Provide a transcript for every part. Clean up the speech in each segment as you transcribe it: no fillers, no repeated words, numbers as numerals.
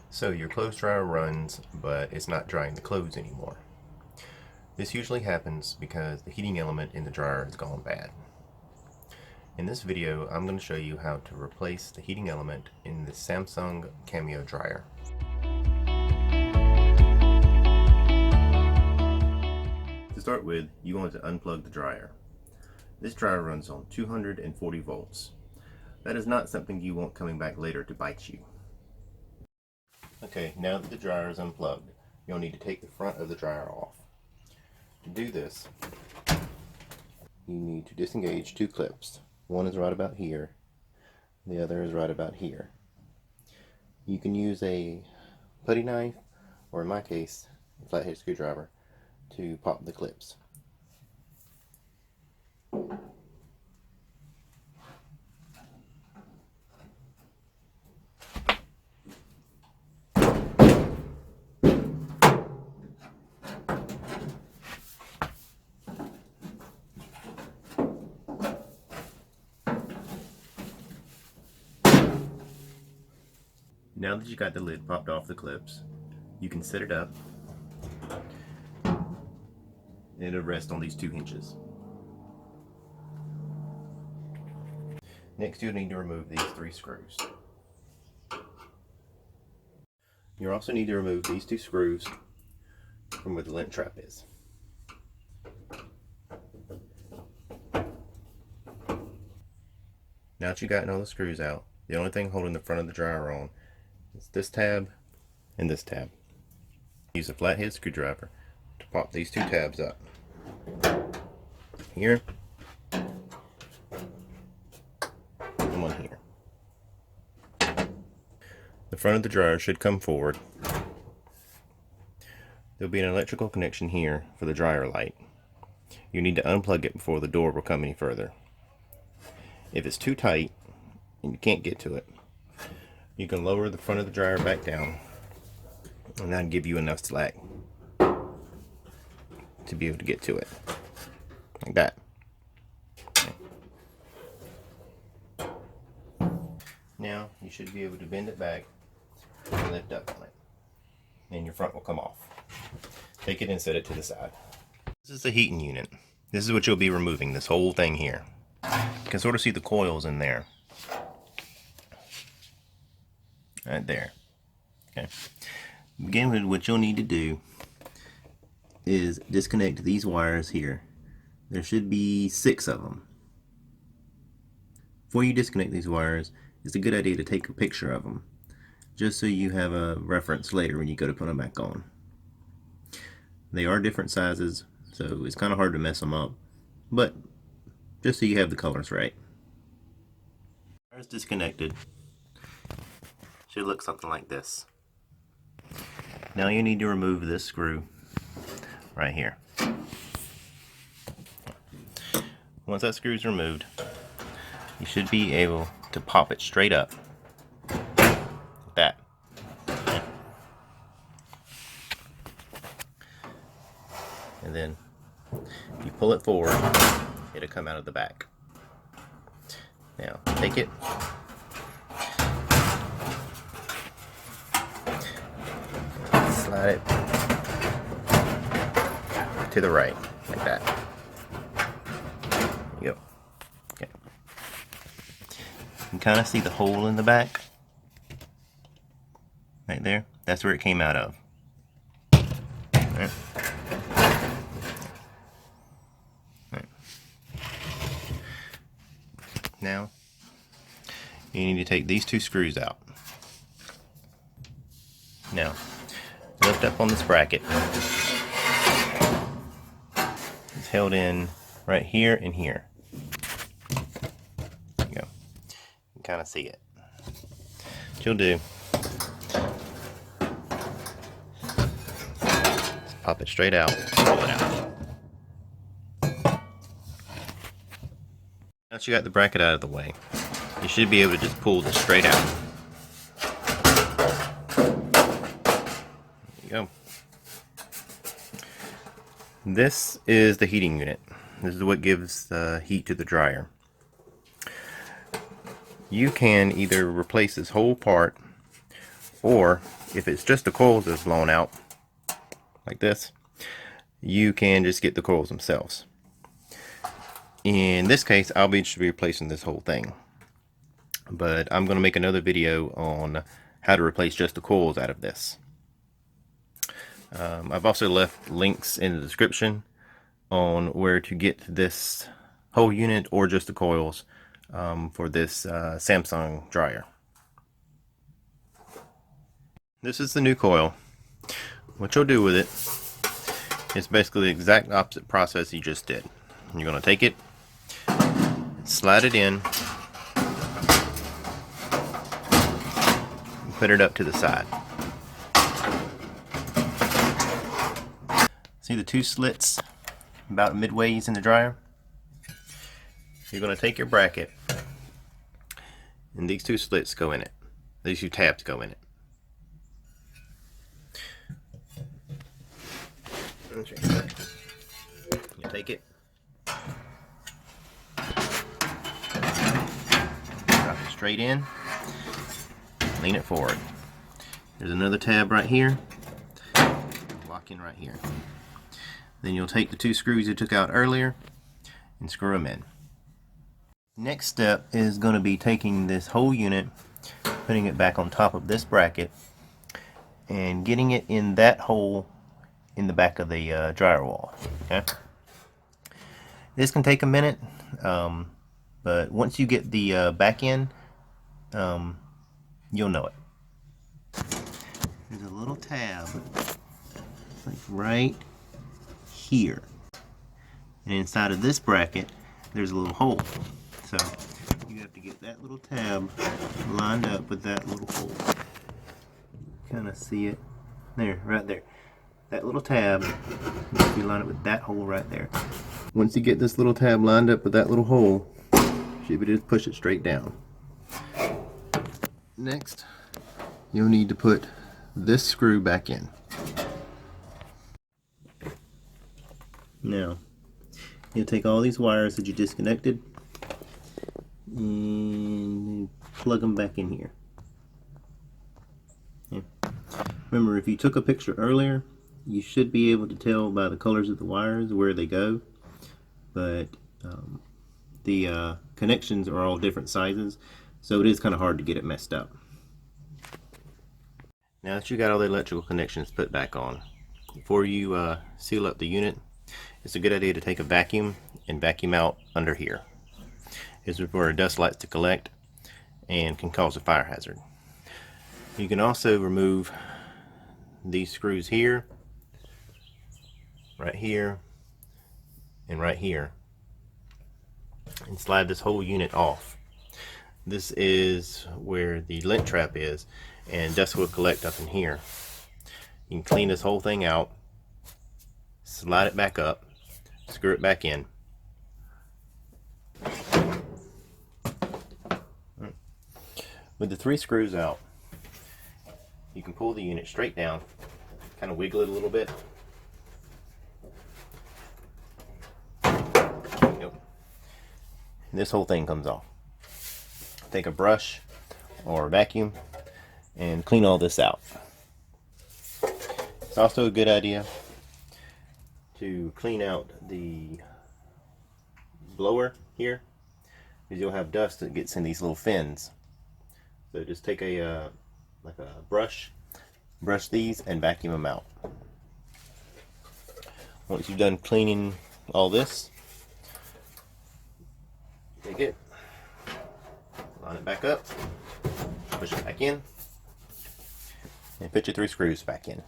So your clothes dryer runs, but it's not drying the clothes anymore. This usually happens because the heating element in the dryer has gone bad. In this video, I'm going to show you how to replace the heating element in the Samsung Cameo dryer. To start with, you want to unplug the dryer. This dryer runs on 240 volts. That is not something you want coming back later to bite you. Okay, now that the dryer is unplugged, you'll need to take the front of the dryer off. To do this, you need to disengage two clips. One is right about here, the other is right about here. You can use a putty knife, or in my case, a flathead screwdriver, to pop the clips. Now that you got the lid popped off the clips, you can set it up and it'll rest on these two hinges. Next, you'll need to remove these three screws. You'll also need to remove these two screws from where the lint trap is. Now that you've gotten all the screws out, the only thing holding the front of the dryer on is this tab and this tab. Use a flathead screwdriver to pop these two tabs up. Here and one here. The front of the dryer should come forward. There'll be an electrical connection here for the dryer light. You need to unplug it before the door will come any further. If it's too tight and you can't get to it, you can lower the front of the dryer back down, and that'll give you enough slack to be able to get to it, like that. Okay. Now you should be able to bend it back and lift up on it, and your front will come off. Take it and set it to the side. This is the heating unit. This is what you'll be removing, this whole thing here. You can sort of see the coils in there. Right there. Okay. Begin with, what you'll need to do is disconnect these wires here. There should be 6 of them. Before you disconnect these wires, it's a good idea to take a picture of them, just so you have a reference later when you go to put them back on. They are different sizes, so it's kind of hard to mess them up, but just so you have the colors right. Wires disconnected. Should look something like this. Now you need to remove this screw right here. Once that screw is removed, you should be able to pop it straight up like that. Okay. And then if you pull it forward, it'll come out of the back. Now take it, slide it to the right, like that. There you go. Okay. You can kind of see the hole in the back. Right there. That's where it came out of. Right. Right. Now, you need to take these two screws out. Now, lift up on this bracket. It's held in right here and here. There you go. You can kind of see it. What you'll do, just pop it straight out, pull it out. Once you got the bracket out of the way, you should be able to just pull this straight out. There you go. This is the heating unit. This is what gives heat to the dryer. You can either replace this whole part, Or if it's just the coils that's blown out, like this, you can just get the coils themselves. In this case, I'll be replacing this whole thing. But I'm going to make another video on how to replace just the coils out of this. I've also left links in the description on where to get this whole unit or just the coils for this Samsung dryer. This is the new coil. What you'll do with it is basically the exact opposite process you just did. You're going to take it, slide it in, and put it up to the side. See the two slits about midways in the dryer? You're going to take your bracket, and these two slits go in it. These two tabs go in it. You take it, drop it straight in, lean it forward. There's another tab right here, lock in right here. Then you'll take the two screws you took out earlier and screw them in. Next step is going to be taking this whole unit, putting it back on top of this bracket, and getting it in that hole in the back of the dryer wall. Okay. This can take a minute, but once you get the back in, you'll know it. There's a little tab, like right here, and inside of this bracket, there's a little hole. So you have to get that little tab lined up with that little hole. Kind of see it there, right there. That little tab needs to be lined up with that hole right there. Once you get this little tab lined up with that little hole, you should be able to push it straight down. Next, you'll need to put this screw back in. Now, you'll take all these wires that you disconnected and plug them back in here. Okay. Remember, if you took a picture earlier, you should be able to tell by the colors of the wires where they go, but the connections are all different sizes, so it is kind of hard to get it messed up. Now that you got all the electrical connections put back on, before you seal up the unit, it's a good idea to take a vacuum and vacuum out under here. This is where dust likes to collect and can cause a fire hazard. You can also remove these screws here, right here, and right here, and slide this whole unit off. This is where the lint trap is, and dust will collect up in here. You can clean this whole thing out, slide it back up, screw it back in. With the three screws out, you can pull the unit straight down, kind of wiggle it a little bit. Yep. And this whole thing comes off. Take a brush or a vacuum and clean all this out. It's also a good idea to clean out the blower here, because you'll have dust that gets in these little fins. So just take a like a brush these and vacuum them out. Once you've done cleaning all this, take it, line it back up, push it back in, and put your three screws back in.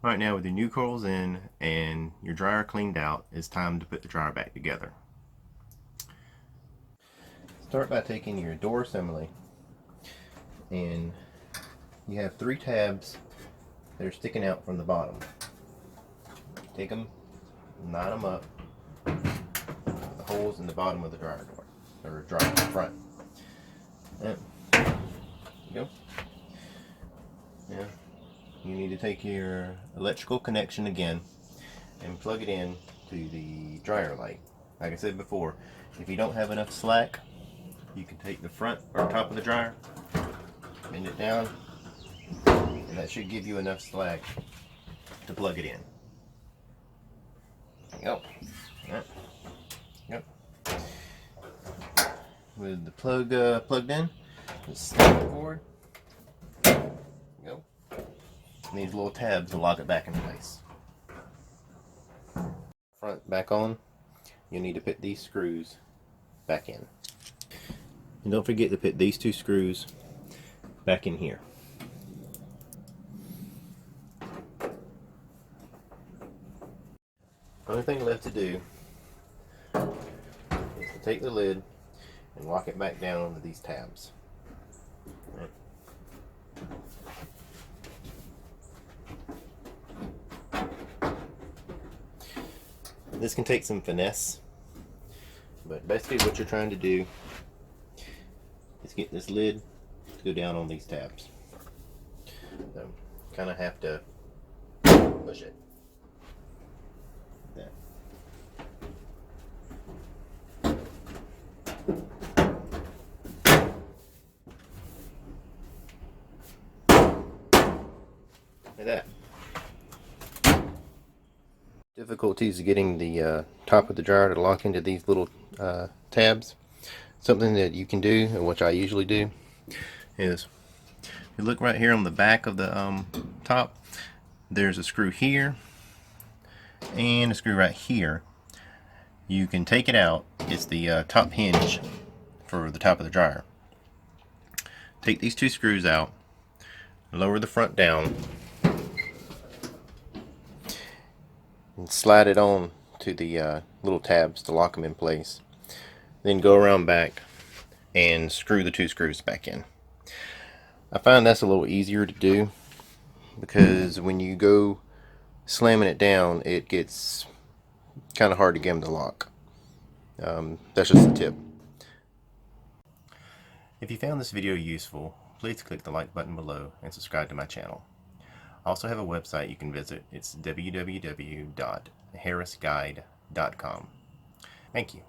Alright, now with your new coils in and your dryer cleaned out, it's time to put the dryer back together. Start by taking your door assembly, and you have three tabs that are sticking out from the bottom. Take them, line them up with the holes in the bottom of the dryer door, or dryer front. There you go. Now, you need to take your electrical connection again and plug it in to the dryer light. Like I said before, if you don't have enough slack, you can take the front or top of the dryer, bend it down, and that should give you enough slag to plug it in. Yep. Yep. Yep. With the plug plugged in, just snap it forward. Go. And these little tabs will lock it back in place. Front back on. You'll need to put these screws back in. And don't forget to put these two screws back in here. Only thing left to do is to take the lid and lock it back down onto these tabs. This can take some finesse, but basically what you're trying to do is get this lid to go down on these tabs. So kind of have to push it. Like that. Difficulties getting the top of the dryer to lock into these little tabs. Something that you can do, and which I usually do, is you look right here on the back of the top. There's a screw here and a screw right here. You can take it out. It's the top hinge for the top of the dryer. Take these two screws out, lower the front down, and slide it on to the little tabs to lock them in place. Then go around back and screw the two screws back in. I find that's a little easier to do because when you go slamming it down, it gets kind of hard to get them to lock. That's just a tip. If you found this video useful, please click the like button below and subscribe to my channel. I also have a website you can visit. It's www.harrisguide.com. Thank you.